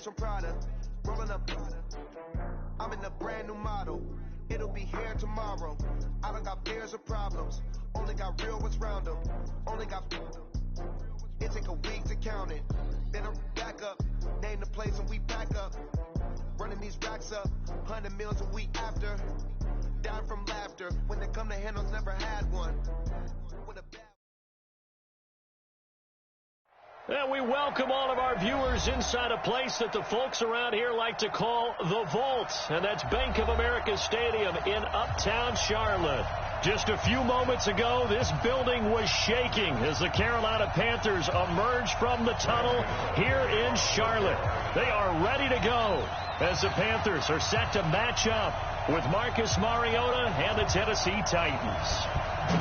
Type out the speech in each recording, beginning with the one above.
from Prada, rolling up. I'm in a brand new model. It'll be here tomorrow. I don't got fears or problems. Only got real ones round them. Only got. It take a week to count it. Then I'm back up. Name the place and we pack up. Running these racks up. 100 meals a week after. Down from laughter. When they come to handles, never had one. With a bad. And we welcome all of our viewers inside a place that the folks around here like to call the Vault. And that's Bank of America Stadium in Uptown Charlotte. Just a few moments ago, this building was shaking as the Carolina Panthers emerged from the tunnel here in Charlotte. They are ready to go as the Panthers are set to match up with Marcus Mariota and the Tennessee Titans.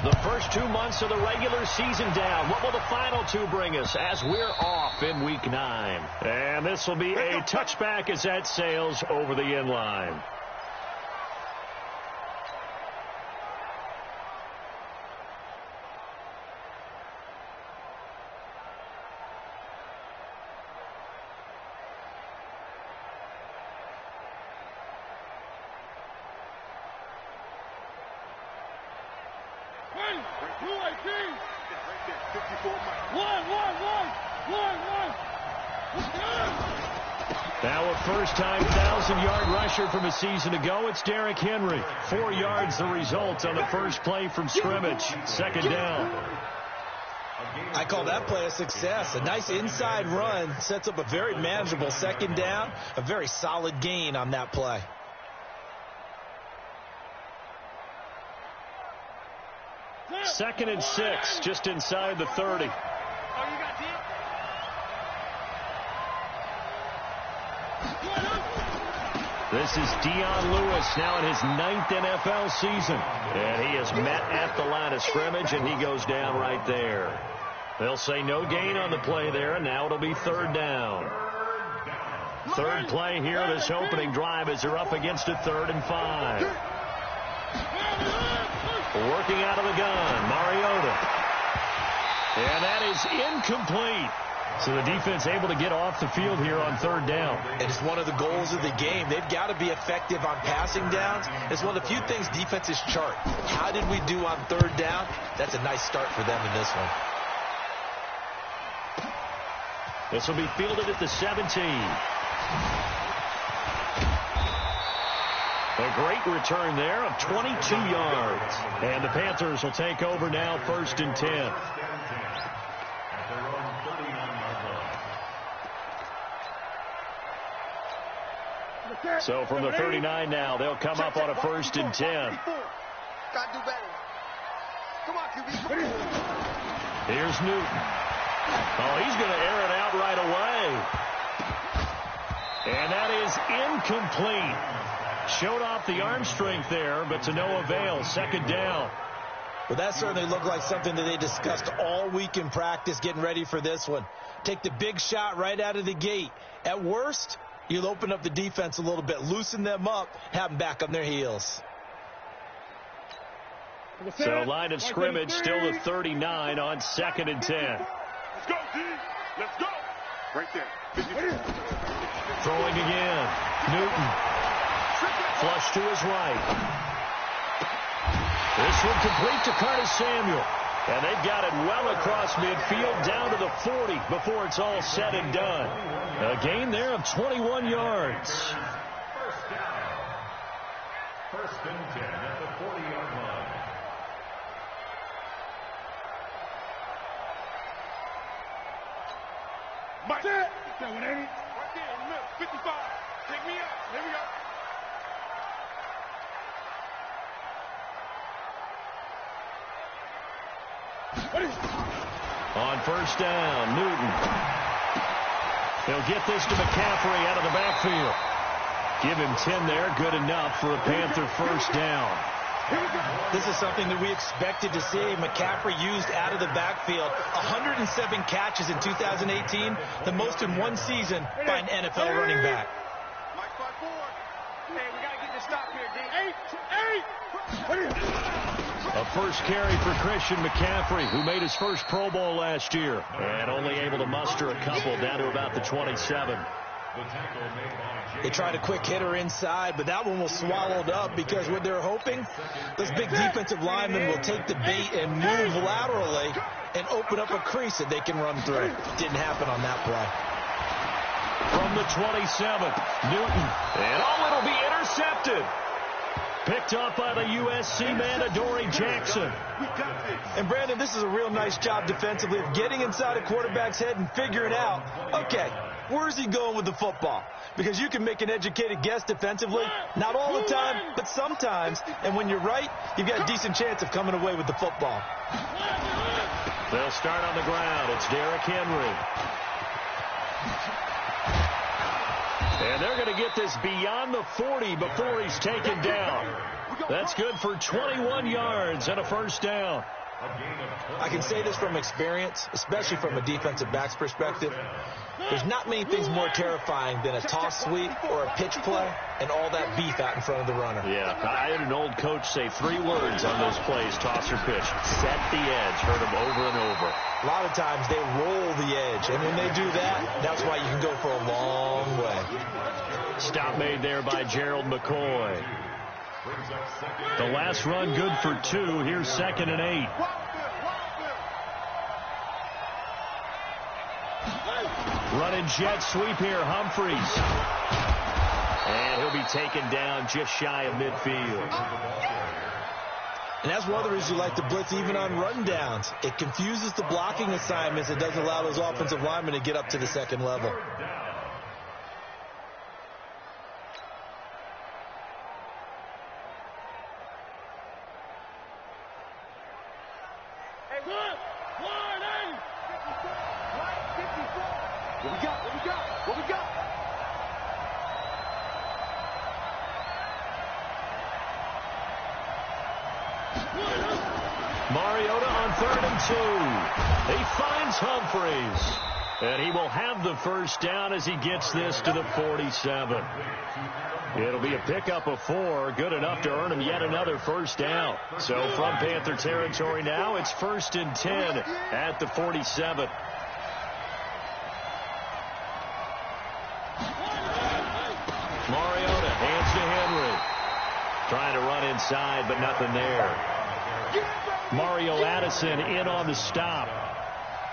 The first 2 months of the regular season down. What will the final two bring us as we're off in Week 9? And this will be a touchback as that sails over the end line. Now a first-time 1,000-yard rusher from a season ago. It's Derrick Henry. 4 yards the result on the first play from scrimmage. Second down. I call that play a success. A nice inside run sets up a very manageable second down. A very solid gain on that play. Second and 6, just inside the 30. This is Dion Lewis now in his 9th NFL season. And he is met at the line of scrimmage, and he goes down right there. They'll say no gain on the play there, and now it'll be third down. Third play here, this opening drive as they're up against a 3rd and 5. Working out of the gun, Mariota. And that is incomplete. So the defense able to get off the field here on third down. And it's one of the goals of the game. They've got to be effective on passing downs. It's one of the few things defenses chart. How did we do on third down? That's a nice start for them in this one. This will be fielded at the 17. A great return there of 22 yards. And the Panthers will take over now, 1st and 10. So from the 39 now, they'll come up on a 1st and 10. Here's Newton. Oh, he's going to air it out right away. And that is incomplete. Showed off the arm strength there, but to no avail. 2nd down. Well, that certainly looked like something that they discussed all week in practice getting ready for this one. Take the big shot right out of the gate. At worst, you'll open up the defense a little bit, loosen them up, have them back on their heels. So line of scrimmage still the 39 on 2nd and 10. Let's go, D. Let's go. Right there. Throwing again. Newton. Flush to his right. This one complete to Curtis Samuel. And they've got it well across midfield down to the 40 before it's all said and done. A gain there of 21 yards. First down. 1st and 10 at the 40-yard line. Mike. That one, ain't it? Right there in the middle. 55. Take me up. Here we go. On 1st down, Newton. He'll get this to McCaffrey out of the backfield. Give him 10 there. Good enough for a Panther 1st down. This is something that we expected to see. McCaffrey used out of the backfield. 107 catches in 2018, the most in one season by an NFL running back. Hey, we got to get this stop here, D. 8. A first carry for Christian McCaffrey, who made his first Pro Bowl last year. And only able to muster a couple down to about the 27. They tried a quick hitter inside, but that one was swallowed up because what they're hoping, this big defensive lineman will take the bait and move laterally and open up a crease that they can run through. Didn't happen on that play. From the 27, Newton. And it'll be intercepted. Picked up by the USC man, Adoree Jackson. And, Brandon, this is a real nice job defensively of getting inside a quarterback's head and figuring out, okay, where's he going with the football? Because you can make an educated guess defensively, not all the time, but sometimes. And when you're right, you've got a decent chance of coming away with the football. They'll start on the ground. It's Derrick Henry. And they're going to get this beyond the 40 before he's taken down. That's good for 21 yards and a first down. I can say this from experience, especially from a defensive back's perspective. There's not many things more terrifying than a toss sweep or a pitch play and all that beef out in front of the runner. Yeah, I had an old coach say 3 words on those plays, toss or pitch. Set the edge. Heard him over and over. A lot of times they roll the edge, and when they do that, that's why you can go for a long way. Stop made there by Gerald McCoy. The last run good for 2. Here's 2nd and 8. Running jet sweep here, Humphries. And he'll be taken down just shy of midfield. And that's one of the reasons you like to blitz even on rundowns. It confuses the blocking assignments. It doesn't allow those offensive linemen to get up to the second level. What we got? Mariota on 3rd and 2. He finds Humphries. And he will have the first down as he gets this to the 47. It'll be a pickup of 4, good enough to earn him yet another first down. So from Panther territory now, it's 1st and 10 at the 47. Mariota hands to Henry. Trying to run inside, but nothing there. Mario Addison in on the stop.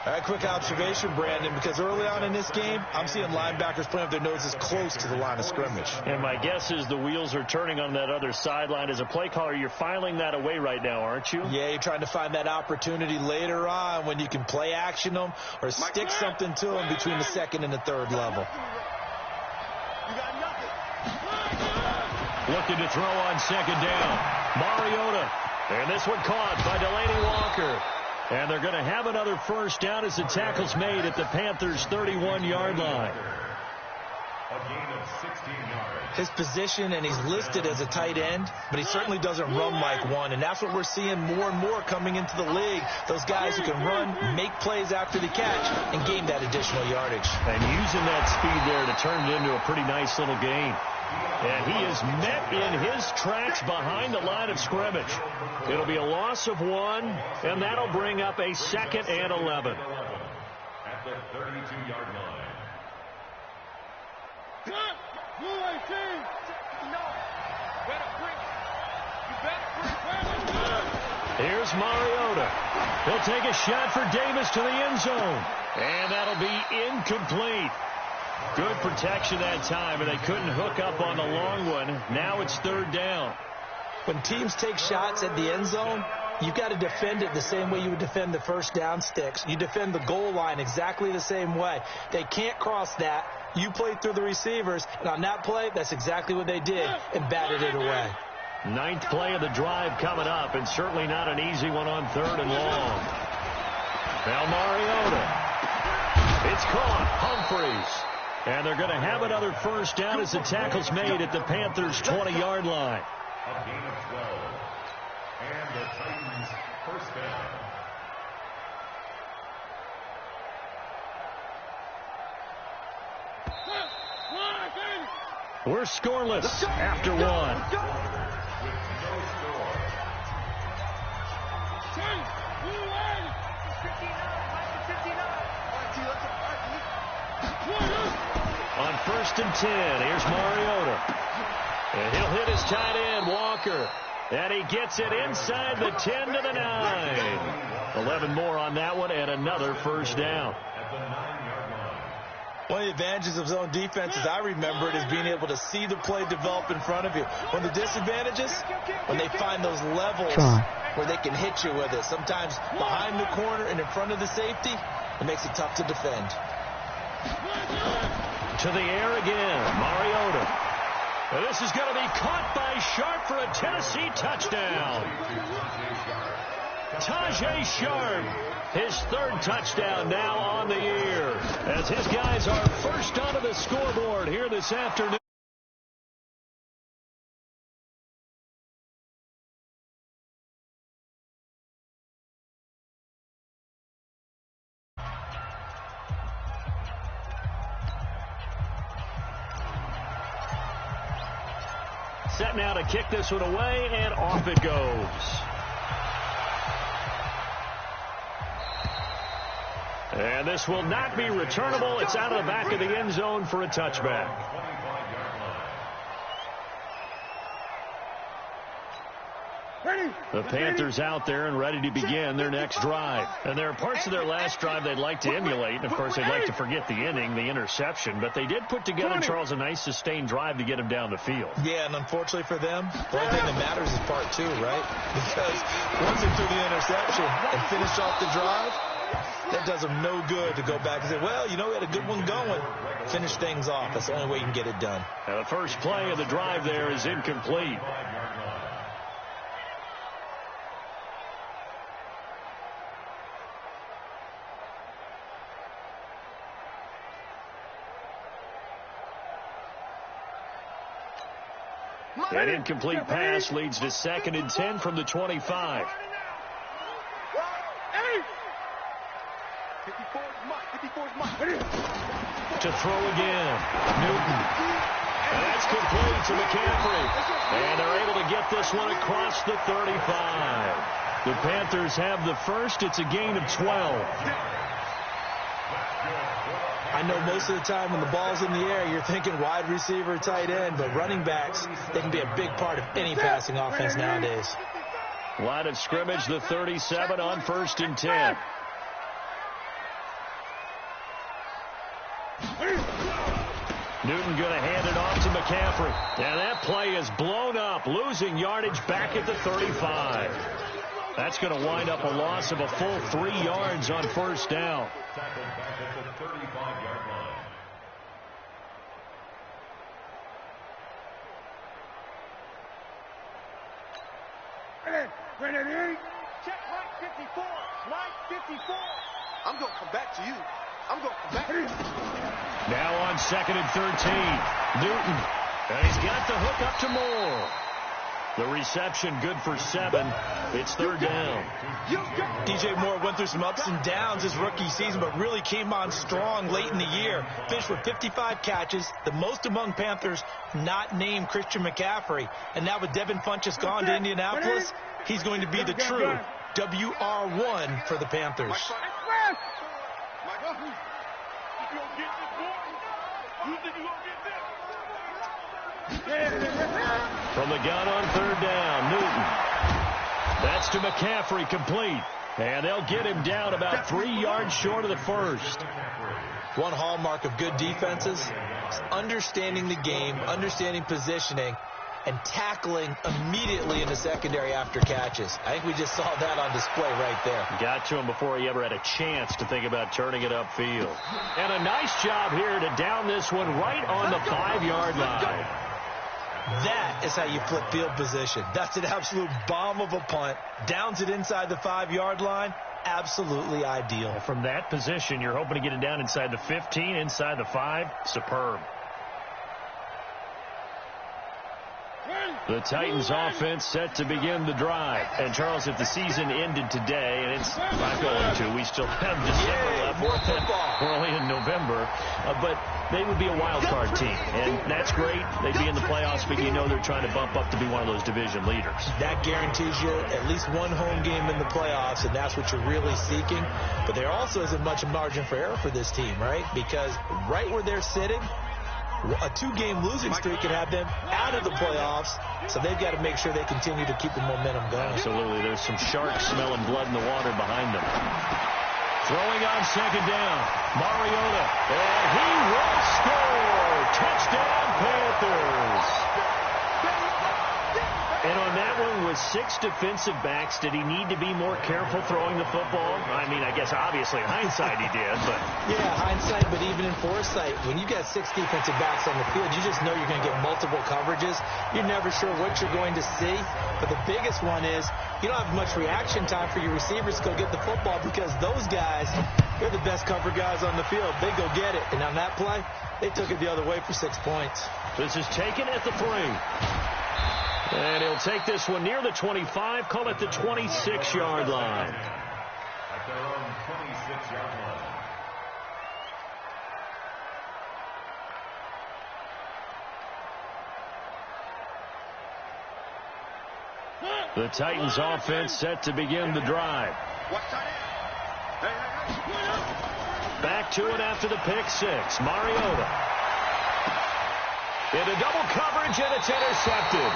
All right, quick observation, Brandon, because early on in this game, I'm seeing linebackers playing with their noses close to the line of scrimmage. And my guess is the wheels are turning on that other sideline. As a play caller, you're filing that away right now, aren't you? Yeah, you're trying to find that opportunity later on when you can play action them or stick something to them between the 2nd and the 3rd level. Looking to throw on 2nd down. Mariota. And this one caught by Delaney Walker. And they're going to have another first down as the tackle's made at the Panthers' 31-yard line. A gain of 16 yards. His position, and he's listed as a tight end, but he certainly doesn't run like one. And that's what we're seeing more and more coming into the league. Those guys who can run, make plays after the catch, and gain that additional yardage. And using that speed there to turn it into a pretty nice little gain. And he is met in his tracks behind the line of scrimmage. It'll be a loss of 1, and that'll bring up a 2nd and 11. At the 32-yard line. Here's Mariota. He'll take a shot for Davis to the end zone. And that'll be incomplete. Good protection that time, and they couldn't hook up on the long one. Now it's 3rd down. When teams take shots at the end zone, you've got to defend it the same way you would defend the first down sticks. You defend the goal line exactly the same way. They can't cross that. You play through the receivers, and on that play, that's exactly what they did and batted it away. 9th play of the drive coming up, and certainly not an easy one on 3rd and long. Now Mariota. It's caught. Humphries. And they're going to have another first down as the tackle's made at the Panthers' 20-yard line. A gain of 12. And the Titans' first down. We're scoreless after 1. With no score. On 1st 10. Here's Mariota. And he'll hit his tight end, Walker. And he gets it inside the 10 to the 9. 11 more on that one and another first down. One of the advantages of zone defense, as I remember it, is being able to see the play develop in front of you. One of the disadvantages, when they find those levels where they can hit you with it. Sometimes behind the corner and in front of the safety, it makes it tough to defend. To the air again, Mariota. And this is going to be caught by Sharp for a Tennessee touchdown. Tajay Sharp, his third touchdown now on the year, as his guys are first onto the scoreboard here this afternoon. Set now to kick this one away, and off it goes. And this will not be returnable. It's out of the back of the end zone for a touchback. The Panthers out there and ready to begin their next drive. And there are parts of their last drive they'd like to emulate. And, of course, they'd like to forget the inning, the interception. But they did put together, Charles, a nice sustained drive to get him down the field. Yeah, and unfortunately for them, the only thing that matters is part two, right? Because once they threw the interception and finished off the drive, that does them no good to go back and say, well, you know, we had a good one going. Finish things off. That's the only way you can get it done. Now, the first play of the drive there is incomplete. That incomplete pass leads to 2nd and 10 from the 25. To throw again, Newton. And that's complete to McCaffrey. And they're able to get this one across the 35. The Panthers have the first. It's a gain of 12. I know most of the time when the ball's in the air, you're thinking wide receiver, tight end, but running backs, they can be a big part of any passing offense nowadays. Line of scrimmage, the 37 on 1st and 10. Newton going to hand it off to McCaffrey. And that play is blown up, losing yardage back at the 35. That's going to wind up a loss of a full 3 yards on 1st down. Tackled back at the 35-yard line. Check right 54. Right 54. I'm going to come back to you. I'm going to come back to you. Now on 2nd and 13. Newton. And he's got the hook up to Moore. The reception good for 7. It's 3rd down. DJ Moore went through some ups and downs his rookie season, but really came on strong late in the year. Finished with 55 catches, the most among Panthers not named Christian McCaffrey. And now with Devin Funchess gone to Indianapolis, he's going to be the true WR1 for the Panthers. From the gun on 3rd down, Newton. That's to McCaffrey, complete. And they'll get him down about 3 yards short of the first. One hallmark of good defenses is understanding the game, understanding positioning, and tackling immediately in the secondary after catches. I think we just saw that on display right there. Got to him before he ever had a chance to think about turning it upfield. And a nice job here to down this one right on the 5-yard line. That is how you flip field position. That's an absolute bomb of a punt. Downs it inside the 5-yard line. Absolutely ideal. From that position, you're hoping to get it down inside the 15, inside the 5. Superb. The Titans offense set to begin the drive. And, Charles, if the season ended today, and it's not going to, we still have December left. More football. We're only in November. But they would be a wild card team. And that's great. They'd be in the playoffs, but you know they're trying to bump up to be one of those division leaders. That guarantees you at least one home game in the playoffs, and that's what you're really seeking. But there also isn't much margin for error for this team, right? Because right where they're sitting, A 2-game losing streak can have them out of the playoffs, so they've got to make sure they continue to keep the momentum going. Absolutely. There's some sharks smelling blood in the water behind them. Throwing on second down, Mariota, and he will score. Touchdown, Panthers. And on that one, with 6 defensive backs, did he need to be more careful throwing the football? I mean, I guess obviously hindsight he did, but... Yeah, hindsight, but even in foresight, when you got 6 defensive backs on the field, you just know you're going to get multiple coverages. You're never sure what you're going to see. But the biggest one is you don't have much reaction time for your receivers to go get the football because those guys, they're the best cover guys on the field. They go get it. And on that play, they took it the other way for 6 points. This is taken at the 3. And he'll take this one near the 25, call it the 26-yard line. At their own 26-yard line. The Titans offense set to begin the drive. Back to it after the pick 6. Mariota. Into double coverage, and it's intercepted.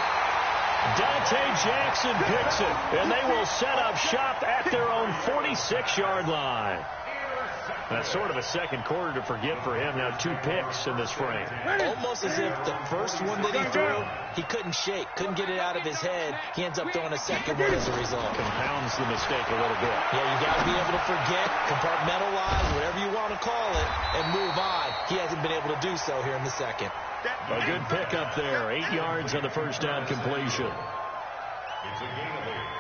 Dante Jackson picks it, and they will set up shop at their own 46-yard line. That's sort of a second quarter to forget for him. Now 2 picks in this frame. Almost as if the first one that he threw, he couldn't shake, couldn't get it out of his head. He ends up throwing a second one as a result. Compounds the mistake a little bit. Yeah, you got to be able to forget, compartmentalize, whatever you want to call it, and move on. He hasn't been able to do so here in the second. A good pickup there. 8 yards on the first down completion.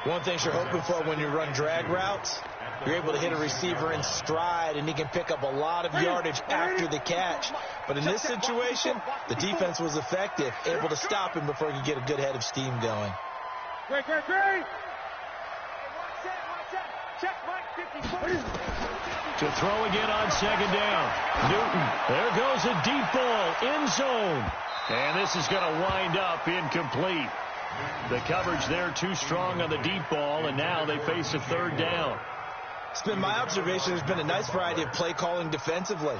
One thing you're hoping for when you run drag routes, you're able to hit a receiver in stride, and he can pick up a lot of yardage after the catch. But in this situation, the defense was effective, able to stop him before he could get a good head of steam going. Great. Check Mike 54. To throw again on second down. Newton. There goes a deep ball. End zone. And this is going to wind up incomplete. The coverage there too strong on the deep ball, and now they face a third down. It's been my observation there's been a nice variety of play calling defensively.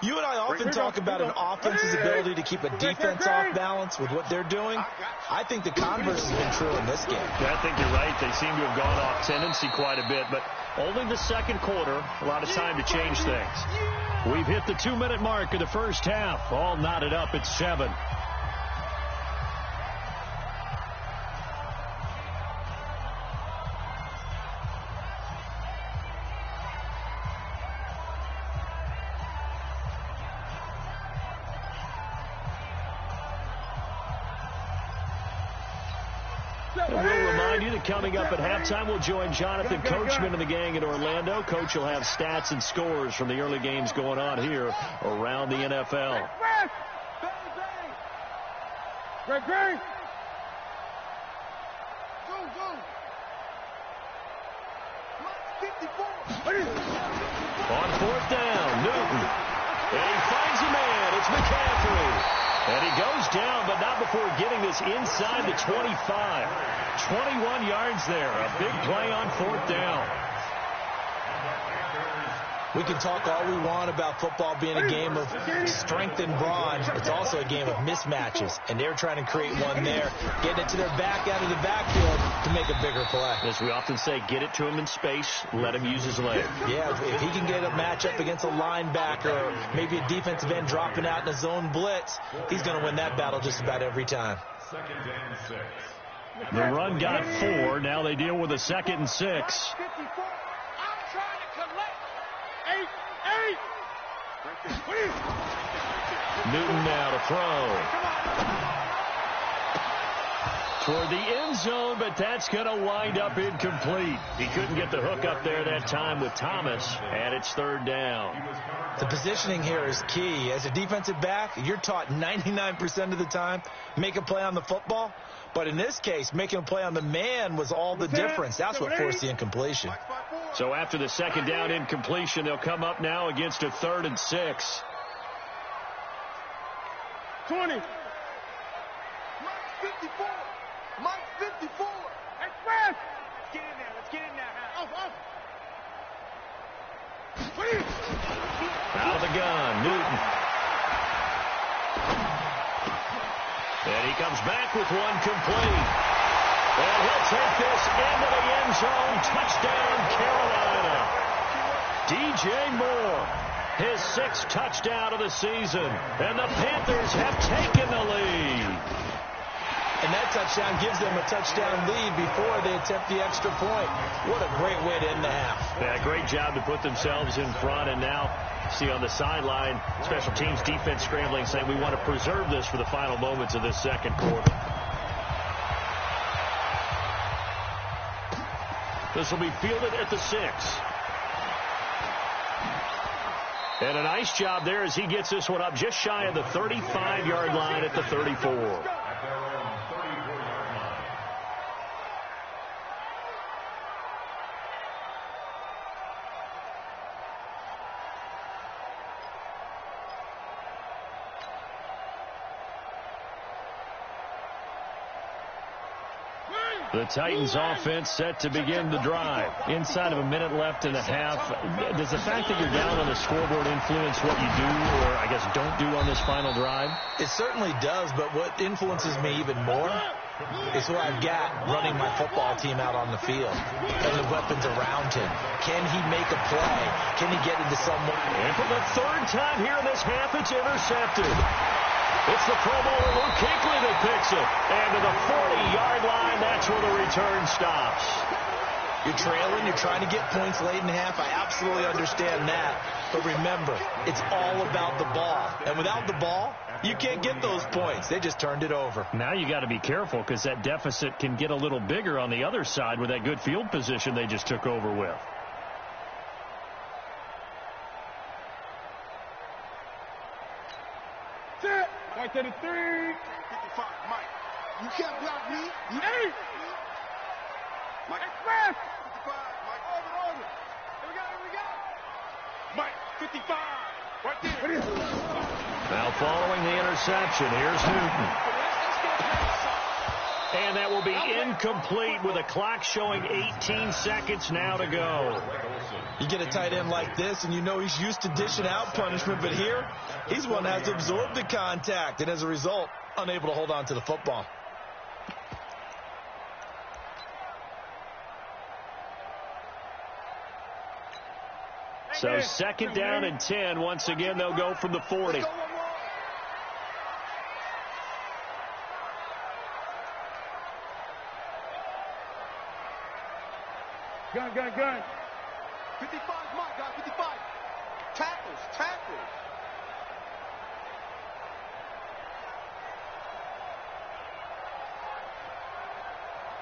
You and I often talk about an offense's ability to keep a defense off balance with what they're doing. I think the converse has been true in this game. Yeah, I think you're right. They seem to have gone off tendency quite a bit, but only the second quarter, a lot of time to change things. We've hit the 2-minute mark of the first half. All knotted up at 7. We'll remind you that coming up at halftime, we'll join Jonathan Coachman and the gang in Orlando. Coach will have stats and scores from the early games going on here around the NFL. Great. On 4th down, Newton. And he finds a man. It's McCaffrey. And he goes down, but not before getting this inside the 25. 21 yards there. A big play on 4th down. We can talk all we want about football being a game of strength and brawn. It's also a game of mismatches, and they're trying to create one there, getting it to their back out of the backfield to make a bigger play. As we often say, get it to him in space, let him use his leg. Yeah, if he can get a matchup against a linebacker or maybe a defensive end dropping out in a zone blitz, he's going to win that battle just about every time. 2nd and 6. The run got 4. Now they deal with a 2nd and 6. Newton now to throw. Toward the end zone, but that's going to wind up incomplete. He couldn't get the hook up there that time with Thomas, and it's 3rd down. The positioning here is key. As a defensive back, you're taught 99% of the time, make a play on the football. But in this case, making a play on the man was all the difference. That's what forced the incompletion. So after the 2nd down incompletion, they'll come up now against a 3rd and 6. 20. Mike 54. Mike 54. Express. Let's get in there. Out of the gun, Newton. And he comes back with one complete. And he'll take this into the end zone. Touchdown, Carolina. DJ Moore, his 6th touchdown of the season. And the Panthers have taken the lead. And that touchdown gives them a touchdown lead before they attempt the extra point. What a great way to end the half. Yeah, great job to put themselves in front. And now, see on the sideline, special teams defense scrambling, saying we want to preserve this for the final moments of this second quarter. This will be fielded at the 6. And a nice job there as he gets this one up just shy of the 35-yard line at the 34. The Titans offense set to begin the drive. Inside of a minute left in the half. Does the fact that you're down on the scoreboard influence what you do, or I guess don't do on this final drive? It certainly does, but what influences me even more is what I've got running my football team out on the field and the weapons around him. Can he make a play? Can he get into someone? And for the 3rd time here in this half, it's intercepted. It's the Pro Bowler Luke Kuechly that picks it. And to the 40-yard line, that's where the return stops. You're trailing, you're trying to get points late in the half. I absolutely understand that. But remember, it's all about the ball. And without the ball, you can't get those points. They just turned it over. Now you got to be careful because that deficit can get a little bigger on the other side with that good field position they just took over with. Right to the 3. 55, Mike. You can't block me. You ain't. Mike. Express. 55, Mike. Over. Here we go. Mike, 55. Right there. Now following the interception, here's Newton. And that will be incomplete with a clock showing 18 seconds now to go. You get a tight end like this, and you know he's used to dishing out punishment, but here, he's one that has absorbed the contact, and as a result, unable to hold on to the football. So 2nd down and 10. Once again, they'll go from the 40. Gun. 55, Mike, guys, 55. Tackles.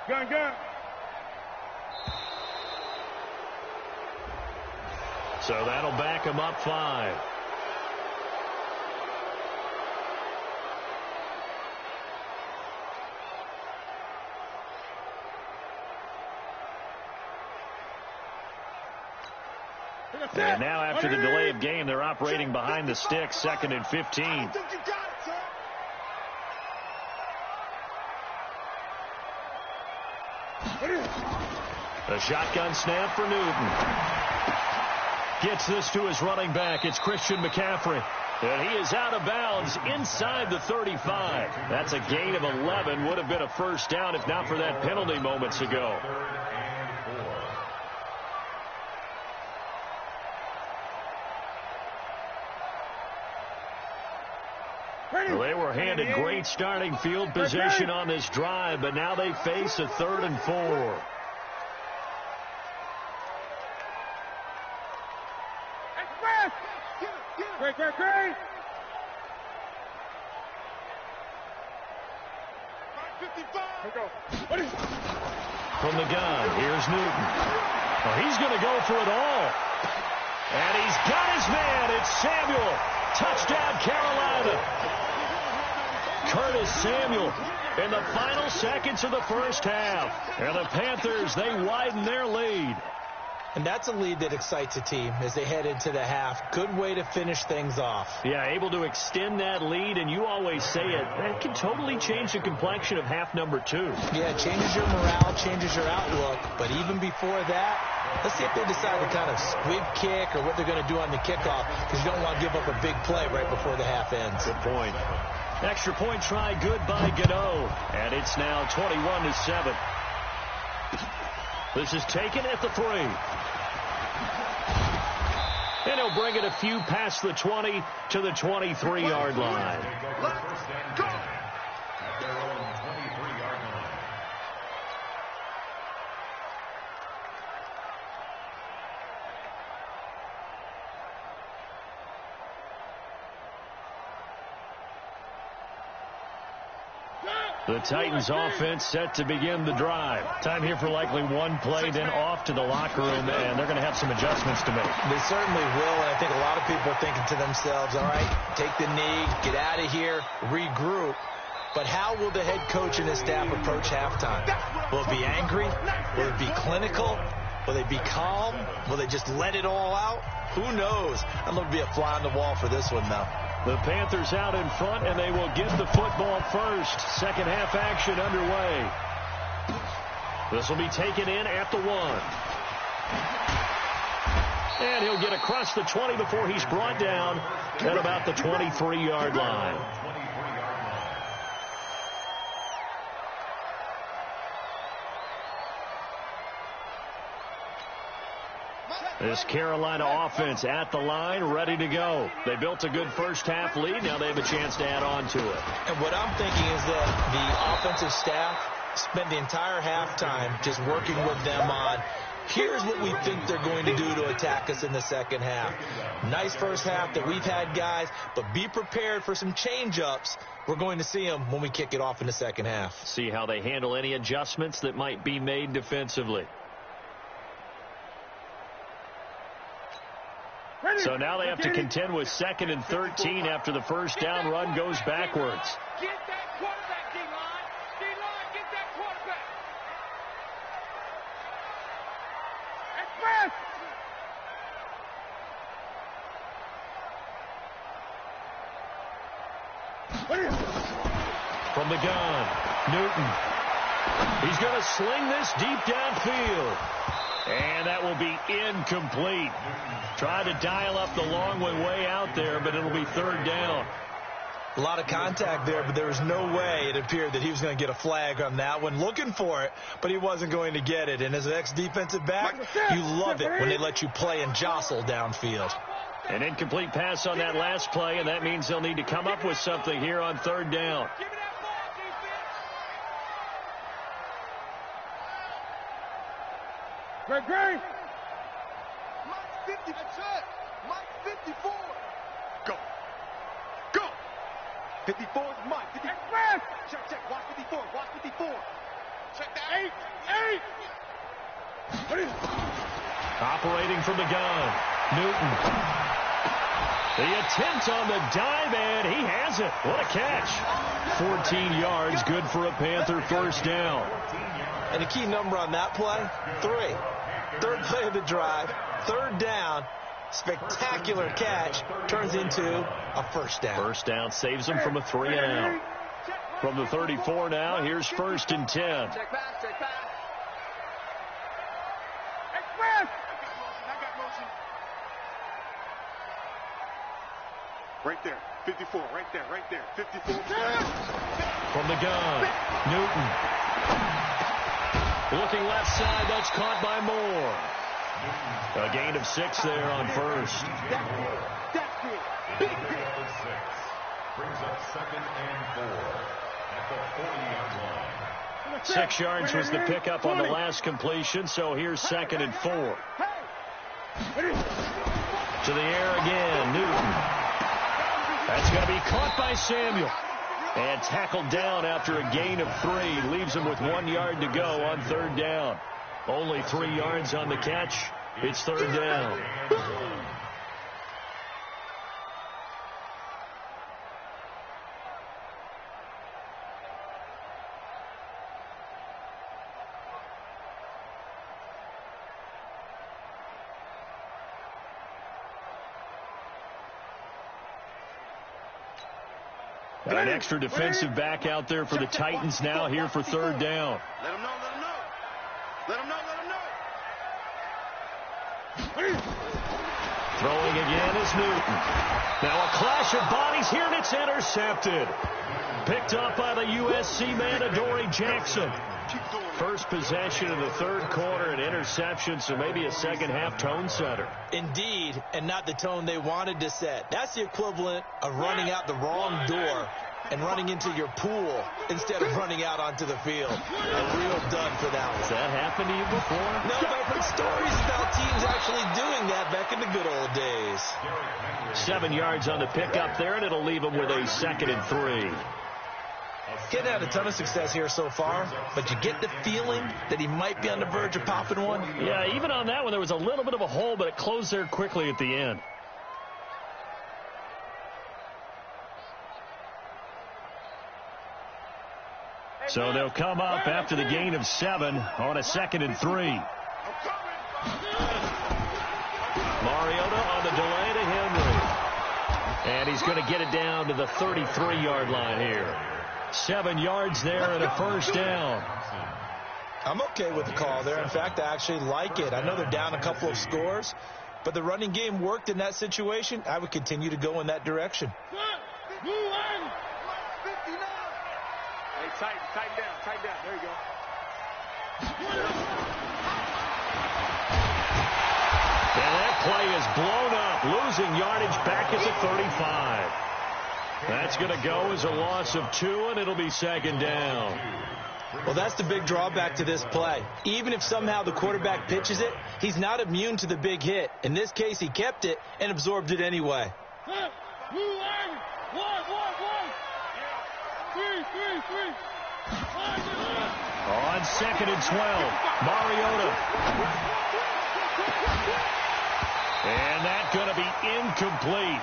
Gun. So that'll back him up 5. And now after the delay of game, they're operating behind the sticks, 2nd and 15. A shotgun snap for Newton. Gets this to his running back. It's Christian McCaffrey. And he is out of bounds inside the 35. That's a gain of 11. Would have been a first down if not for that penalty moments ago. Well, they were handed great starting field position on this drive, but now they face a 3rd and 4. Great. From the gun, here's Newton. Well, he's going to go for it all. And he's got his man. It's Samuel. Touchdown, Carolina. Curtis Samuel in the final seconds of the first half. And the Panthers, they widen their lead. And that's a lead that excites a team as they head into the half. Good way to finish things off. Yeah, able to extend that lead, and you always say it, that can totally change the complexion of half number 2. Yeah, it changes your morale, changes your outlook. But even before that, let's see if they decide to kind of squib kick or what they're going to do on the kickoff, because you don't want to give up a big play right before the half ends. Good point. Extra point try good by Gano. And it's now 21-7. This is taken at the 3. And he'll bring it a few past the 20 to the 23-yard line. Let's go. At their own 23-yard line. The Titans offense set to begin the drive. Time here for likely one play, then off to the locker room, and they're going to have some adjustments to make. They certainly will, and I think a lot of people are thinking to themselves, all right, take the knee, get out of here, regroup. But how will the head coach and his staff approach halftime? Will it be angry? Will it be clinical? Will they be calm? Will they just let it all out? Who knows? I'd love to be a fly on the wall for this one, though. The Panthers out in front, and they will get the football first. Second half action underway. This will be taken in at the 1. And he'll get across the 20 before he's brought down at about the 23-yard line. This Carolina offense at the line, ready to go. They built a good first-half lead. Now they have a chance to add on to it. And what I'm thinking is that the offensive staff spent the entire halftime just working with them on, here's what we think they're going to do to attack us in the second half. Nice first half that we've had, guys, but be prepared for some change-ups. We're going to see them when we kick it off in the second half. See how they handle any adjustments that might be made defensively. So now they have to contend with 2nd and 13 after the first down run goes backwards. Get that quarterback, D-line. D-line, get that quarterback. Express. From the gun, Newton. He's going to sling this deep downfield. And that will be incomplete. Tried to dial up the long way out there, but it'll be 3rd down. A lot of contact there, but there was no way it appeared that he was going to get a flag on that one. Looking for it, but he wasn't going to get it. And as an ex-defensive back, you love it when they let you play and jostle downfield. An incomplete pass on that last play, and that means they'll need to come up with something here on 3rd down. Great, great. Mike 50, that's it. Mike 54. Go. Go. 54 is Mike. 54. Express. Check. Watch 54. Watch 54. Check that. 8. Operating from the gun, Newton. The attempt on the dive, and he has it. What a catch. 14 yards, good for a Panther first down. And the key number on that play, 3. 3rd play of the drive, 3rd down, spectacular catch, turns into a first down. First down saves them from a 3 and out. From the 34 now, here's 1st and 10. Check back. Express. I got motion. Right there. 54. Right there. 54. From the gun, Newton. Looking left side, that's caught by Moore. A gain of 6 there on 1st. That's good. Big hit. 6 brings up 2nd and 4 at the 40-yard line. 6 yards was the pickup on the last completion, so here's 2nd and 4. To the air again, Newton. That's going to be caught by Samuel. And tackled down after a gain of 3. Leaves him with 1 yard to go on 3rd down. Only 3 yards on the catch. It's 3rd down. An extra defensive back out there for the Titans now here for 3rd down. Let him know. Throwing again is Newton. Now a clash of bodies here, and it's intercepted. Picked up by the USC man, Adoree Jackson. First possession of the third quarter, an interception, so maybe a second-half tone setter. Indeed, and not the tone they wanted to set. That's the equivalent of running out the wrong door and running into your pool instead of running out onto the field. A real dud for that one. Has that happened to you before? No, but I've heard stories about teams actually doing that back in the good old days. 7 yards on the pickup there, and it'll leave them with a 2nd and 3. Getting had a ton of success here so far, but you get the feeling that he might be on the verge of popping one. Yeah, even on that one, there was a little bit of a hole, but it closed there quickly at the end. So they'll come up after the gain of 7 on a 2nd and 3. Mariota on the delay to Henry. And he's going to get it down to the 33-yard line here. 7 yards there and a first down. I'm okay with the call there. In fact, I actually like it. I know they're down a couple of scores, but the running game worked in that situation. I would continue to go in that direction. Hey, tighten down. There you go. And that play is blown up, losing yardage back at the 35. That's going to go as a loss of 2, and it'll be 2nd down. Well, that's the big drawback to this play. Even if somehow the quarterback pitches it, he's not immune to the big hit. In this case, he kept it and absorbed it anyway. On 2nd and 12, Mariota. And that's going to be incomplete.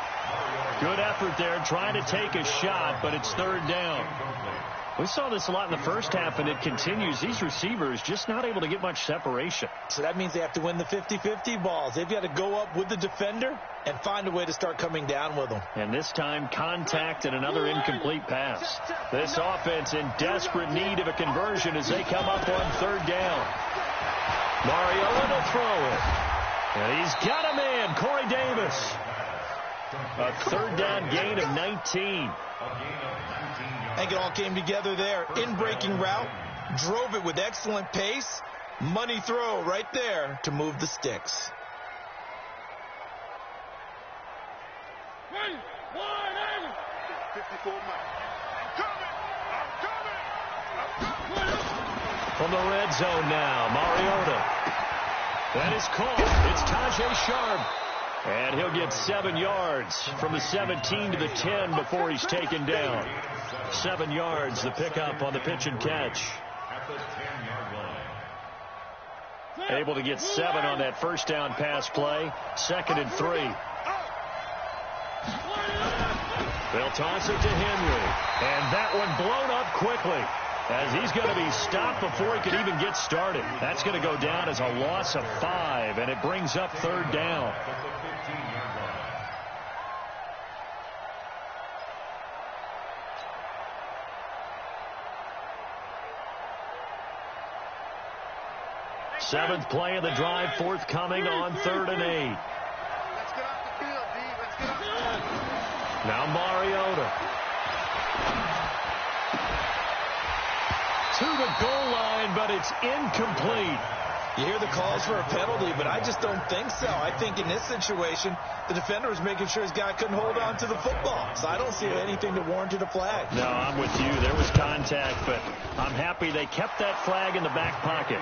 Good effort there, trying to take a shot, but it's 3rd down. We saw this a lot in the first half, and it continues. These receivers just not able to get much separation. So that means they have to win the 50-50 balls. They've got to go up with the defender and find a way to start coming down with them. And this time, contact and another incomplete pass. This offense in desperate need of a conversion as they come up on 3rd down. Mariota to throw it. And he's got a man, Corey Davis. A 3rd down gain of 19. I think it all came together there. In-breaking route, drove it with excellent pace. Money throw right there to move the sticks. From the red zone now, Mariota. That is caught. It's Tajay Sharp. And he'll get 7 yards from the 17 to the 10 before he's taken down. 7 yards, the pickup on the pitch and catch. Able to get 7 on that first down pass play. 2nd and 3. They'll toss it to Henry. And that one blown up quickly, as he's going to be stopped before he could even get started. That's going to go down as a loss of 5, and it brings up 3rd down. Seventh play of the drive forthcoming on 3rd and 8. Let's get off the field, D. Let's get off the field. Now Mariota. To the goal line, but it's incomplete. You hear the calls for a penalty, but I just don't think so. I think in this situation, the defender was making sure his guy couldn't hold on to the football. So I don't see anything that warranted a flag. No, I'm with you. There was contact, but I'm happy they kept that flag in the back pocket.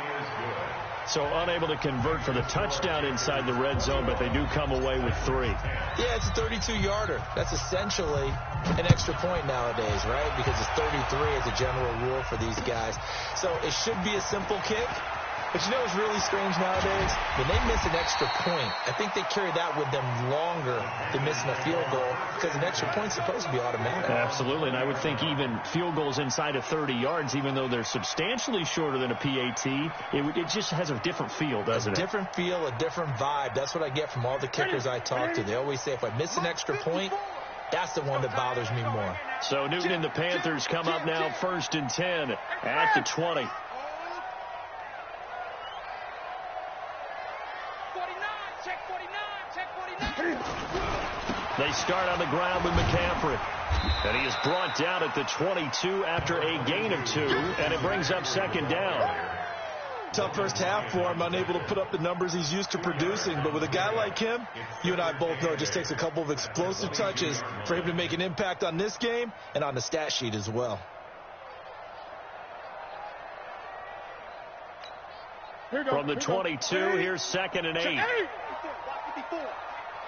So unable to convert for the touchdown inside the red zone, but they do come away with 3. Yeah, it's a 32-yarder. That's essentially an extra point nowadays, right? Because it's 33 as a general rule for these guys. So it should be a simple kick. But you know what's really strange nowadays? When they miss an extra point, I think they carry that with them longer than missing a field goal, because an extra point's supposed to be automatic. Absolutely, and I would think even field goals inside of 30 yards, even though they're substantially shorter than a PAT, it just has a different feel, doesn't it? A different feel, a different vibe. That's what I get from all the kickers I talk to. They always say, if I miss an extra point, that's the one that bothers me more. So Newton and the Panthers come up now 1st and 10 at the 20. Check 49. Check 49. They start on the ground with McCaffrey. And he is brought down at the 22 after a gain of 2, and it brings up second down. Tough first half for him, unable to put up the numbers he's used to producing. But with a guy like him, you and I both know it just takes a couple of explosive touches for him to make an impact on this game and on the stat sheet as well. From the 22, here's second and 8. 54.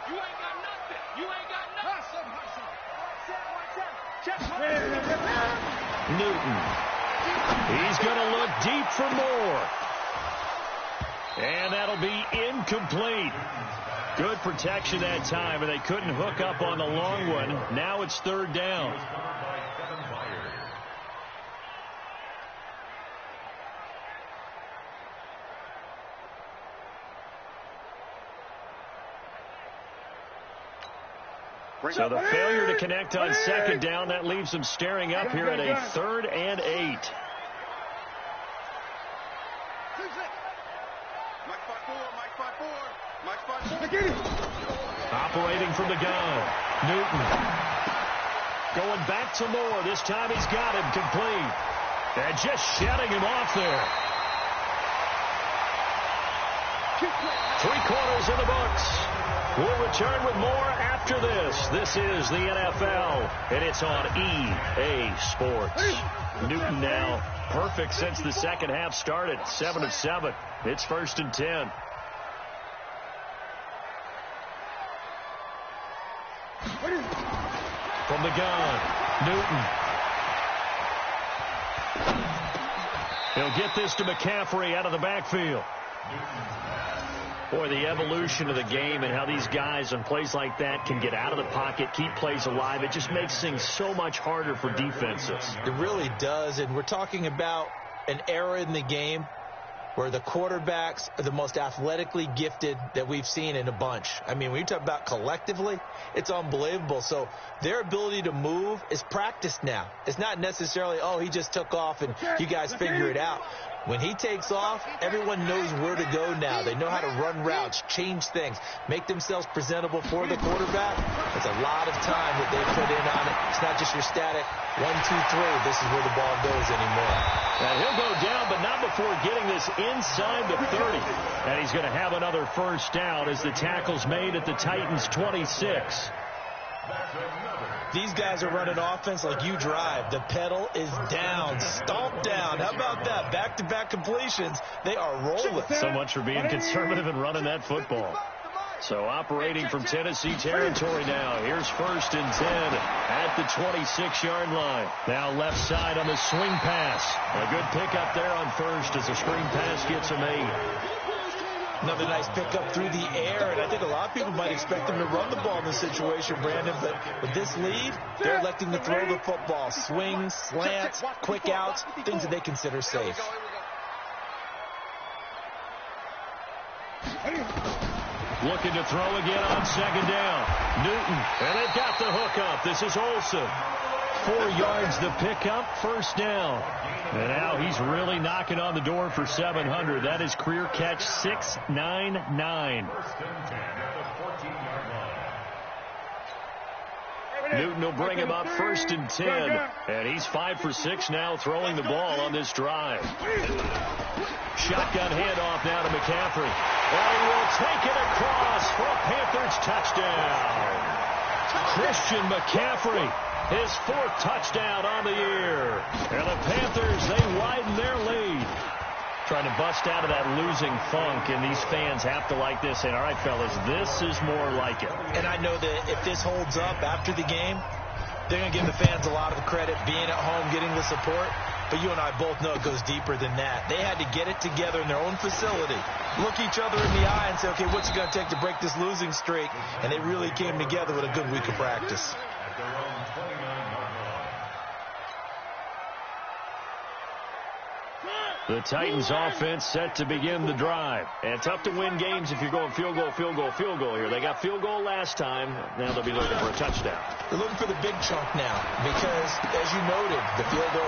You ain't got nothing. You ain't got nothing. Newton. He's going to look deep for more. And that'll be incomplete. Good protection that time, and they couldn't hook up on the long one. Now it's third down. So the failure to connect on second down, that leaves them staring up here at a 3rd and 8. Operating from the gun. Newton. Going back to Moore. This time he's got him complete. And just shutting him off there. 3 quarters in the books. We'll return with more after this. This is the NFL, and it's on EA Sports. Newton now perfect since the second half started. 7 of 7. It's 1st and 10. From the gun, Newton. He'll get this to McCaffrey out of the backfield. Boy, the evolution of the game and how these guys on plays like that can get out of the pocket, keep plays alive, it just makes things so much harder for defenses. It really does, and we're talking about an era in the game where the quarterbacks are the most athletically gifted that we've seen in a bunch. I mean, when you talk about collectively, it's unbelievable. So their ability to move is practiced now. It's not necessarily, oh, he just took off and you guys figure it out. When he takes off, everyone knows where to go now. They know how to run routes, change things, make themselves presentable for the quarterback. It's a lot of time that they put in on it. It's not just your static 1, 2, 3. This is where the ball goes anymore. And he'll go down, but not before getting this inside the 30. And he's going to have another first down as the tackle's made at the Titans' 26. These guys are running offense like you drive. The pedal is down, stomped down. How about that? Back-to-back completions. They are rolling. So much for being conservative and running that football. So operating from Tennessee territory now. Here's 1st and 10 at the 26-yard line. Now left side on the swing pass. A good pickup there on 1st as the screen pass gets him 8. Another nice pickup through the air, and I think a lot of people might expect them to run the ball in this situation, Brandon, but with this lead, they're electing to throw the football. Swings, slants, quick outs, things that they consider safe. Looking to throw again on second down. Newton, and they've got the hook up. This is Olsen. 4 yards the pickup, first down. And now he's really knocking on the door for 700. That is career catch 699. Newton will bring him up 1st and 10. And he's 5 for 6 now throwing the ball on this drive. Shotgun handoff now to McCaffrey. And he will take it across for a Panthers touchdown. Christian McCaffrey. His 4th touchdown on the year. And the Panthers, they widen their lead. Trying to bust out of that losing funk, and these fans have to like this. And, all right, fellas, this is more like it. And I know that if this holds up after the game, they're going to give the fans a lot of credit, being at home, getting the support. But you and I both know it goes deeper than that. They had to get it together in their own facility, look each other in the eye and say, okay, what's it going to take to break this losing streak? And they really came together with a good week of practice. The Titans offense set to begin the drive. And tough to win games if you're going field goal, field goal, field goal here. They got field goal last time. Now they'll be looking for a touchdown. They're looking for the big chunk now because, as you noted, the field goal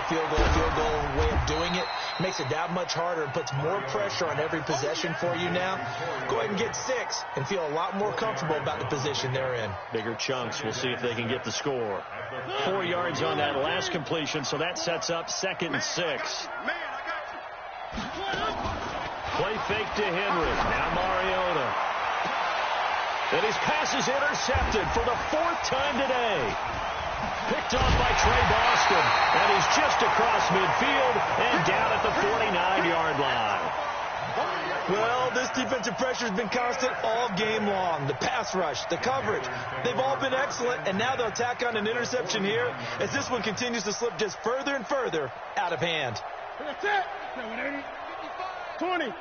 way of doing it makes it that much harder and puts more pressure on every possession for you now. Go ahead and get 6 and feel a lot more comfortable about the position they're in. Bigger chunks. We'll see if they can get the score. 4 yards on that last completion, so that sets up 2nd and 6. Play fake to Henry. Now Mariota. And his pass is intercepted for the 4th time today. Picked off by Trey Boston. And he's just across midfield and down at the 49-yard line. Well, this defensive pressure has been constant all game long. The pass rush, the coverage, they've all been excellent, and now they'll tack on an interception here as this one continues to slip just further and further out of hand. That's it. 20.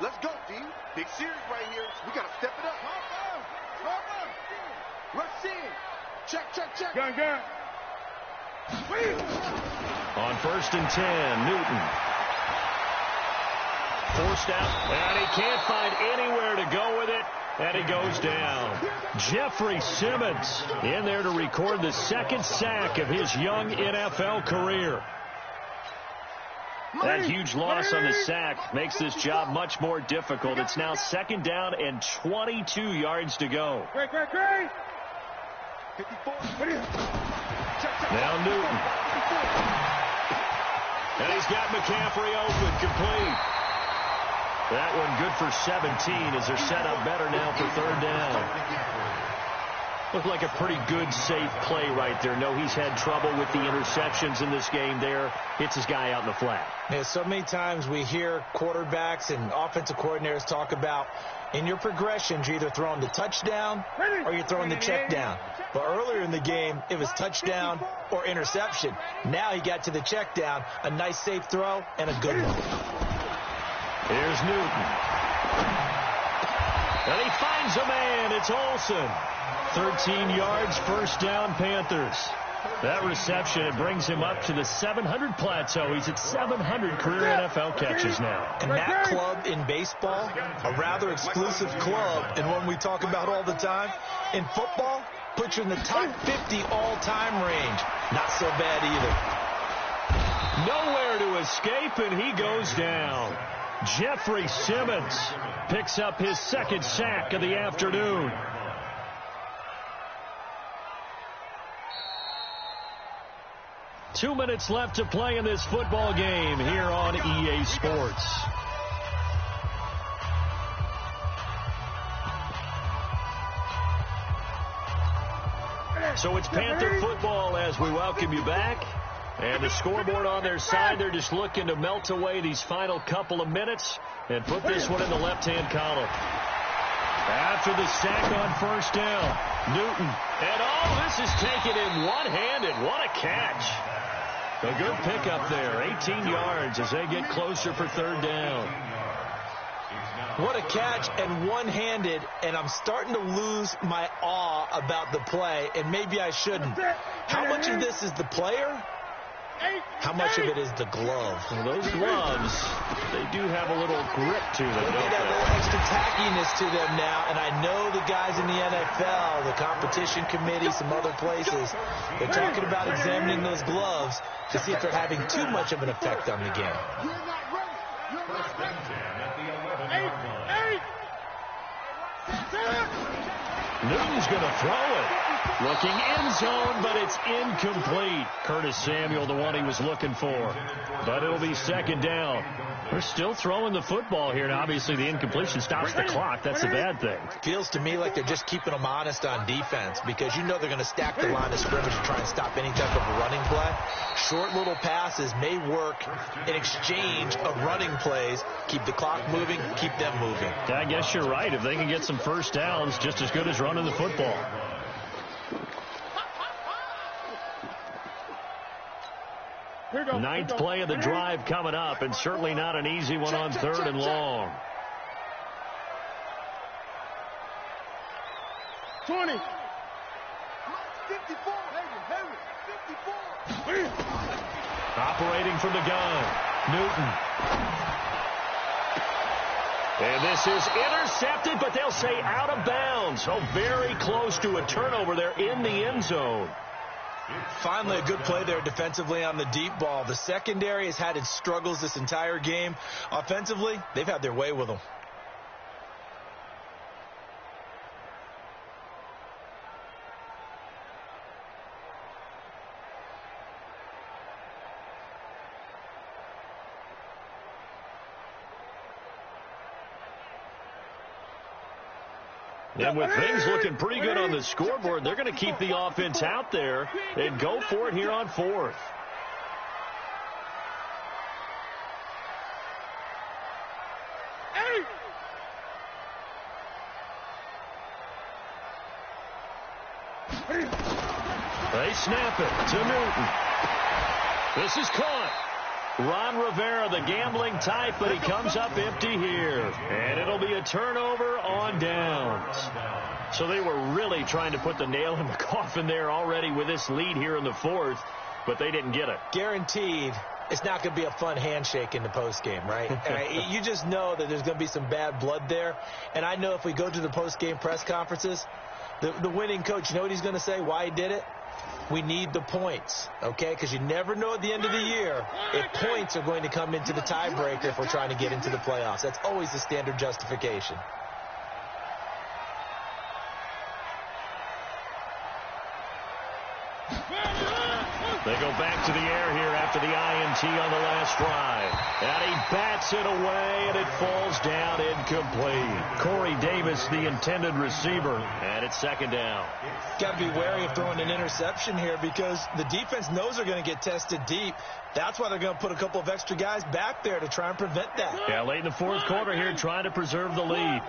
Let's go, D. Big series right here. We got to step it up. Rush in. Check. Gun. On 1st and 10, Newton. Forced out, and he can't find anywhere to go with it, and he goes down. Jeffrey Simmons in there to record the 2nd sack of his young NFL career. That huge loss on the sack makes this job much more difficult. It's now 2nd down and 22 yards to go. Great. Now Newton. And he's got McCaffrey open, complete. That one good for 17 as they're set up better now for 3rd down. Looked like a pretty good, safe play right there. No, he's had trouble with the interceptions in this game there. Hits his guy out in the flat. Yeah, so many times we hear quarterbacks and offensive coordinators talk about in your progressions, you're either throwing the touchdown or you're throwing the check down. But earlier in the game, it was touchdown or interception. Now he got to the check down, a nice safe throw, and a good one. Here's Newton. And he finds a man. It's Olsen. 13 yards, 1st down, Panthers. That reception, it brings him up to the 700 plateau. He's at 700 career NFL catches now. And that club in baseball, a rather exclusive club, and one we talk about all the time. In football, puts you in the top 50 all-time range. Not so bad either. Nowhere to escape, and he goes down. Jeffrey Simmons picks up his 2nd sack of the afternoon. Two minutes left to play in this football game here on EA Sports. So it's Panther football as we welcome you back. And the scoreboard on their side, they're just looking to melt away these final couple of minutes and put this one in the left-hand column. After the sack on 1st down, Newton. And this is taken in one-handed. What a catch. A good pickup there, 18 yards as they get closer for 3rd down. What a catch and one-handed, and I'm starting to lose my awe about the play, and maybe I shouldn't. How much of this is the player? How much of it is the glove? Well, those gloves, they do have a little grip to them. They got a little extra tackiness to them now, and I know the guys in the NFL, the competition committee, some other places, they're talking about examining those gloves to see if they're having too much of an effect on the game. Newton's going to throw it. Looking end zone, but it's incomplete. Curtis Samuel, the one he was looking for. But it'll be 2nd down. They're still throwing the football here. Now, obviously, the incompletion stops the clock. That's a bad thing. Feels to me like they're just keeping them honest on defense because you know they're going to stack the line of scrimmage and try and stop any type of a running play. Short little passes may work in exchange of running plays. Keep the clock moving, keep them moving. I guess you're right. If they can get some 1st downs, just as good as running the football. Ninth play of the drive coming up, and certainly not an easy one on 3rd and long. 20. 54. Operating from the gun. Newton. And this is intercepted, but they'll say out of bounds. Oh, very close to a turnover there in the end zone. Finally, a good play there defensively on the deep ball. The secondary has had its struggles this entire game. Offensively, they've had their way with them. And with things looking pretty good on the scoreboard, they're going to keep the offense out there and go for it here on fourth. They snap it to Newton. This is caught. Ron Rivera, the gambling type, but he comes up empty here. And it'll be a turnover on downs. So they were really trying to put the nail in the coffin there already with this lead here in the fourth, but they didn't get it. Guaranteed it's not going to be a fun handshake in the postgame, right? You just know that there's going to be some bad blood there. And I know if we go to the postgame press conferences, the winning coach, you know what he's going to say, why he did it? We need the points, okay? Because you never know at the end of the year if points are going to come into the tiebreaker if we're trying to get into the playoffs. That's always the standard justification. They go back to the air here after the INT on the last drive. And he bats it away, and it falls down incomplete. Corey Davis, the intended receiver, and it's second down. Got to be wary of throwing an interception here because the defense knows they're going to get tested deep. That's why they're going to put a couple of extra guys back there to try and prevent that. Yeah, late in the fourth quarter here, trying to preserve the lead.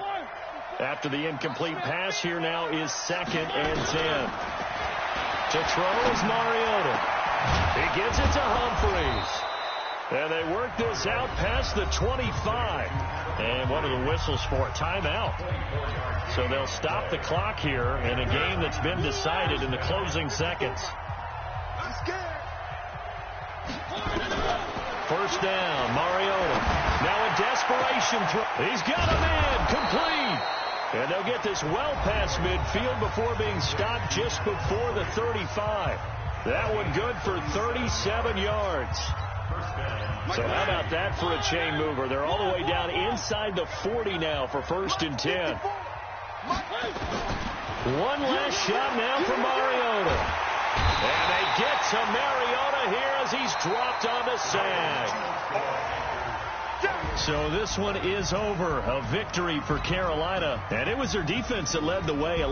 After the incomplete pass here now is 2nd and 10. To throw is Mariota. He gets it to Humphreys. And they work this out past the 25. And one of the whistles for a timeout. So they'll stop the clock here in a game that's been decided in the closing seconds. First down, Mariota. Now a desperation throw. He's got a man, complete. And they'll get this well past midfield before being stopped just before the 35. That one good for 37 yards. So how about that for a chain mover? They're all the way down inside the 40 now for 1st and 10. One last shot now for Mariota. And they get to Mariota here as he's dropped on the sag. So this one is over. A victory for Carolina. And it was their defense that led the way.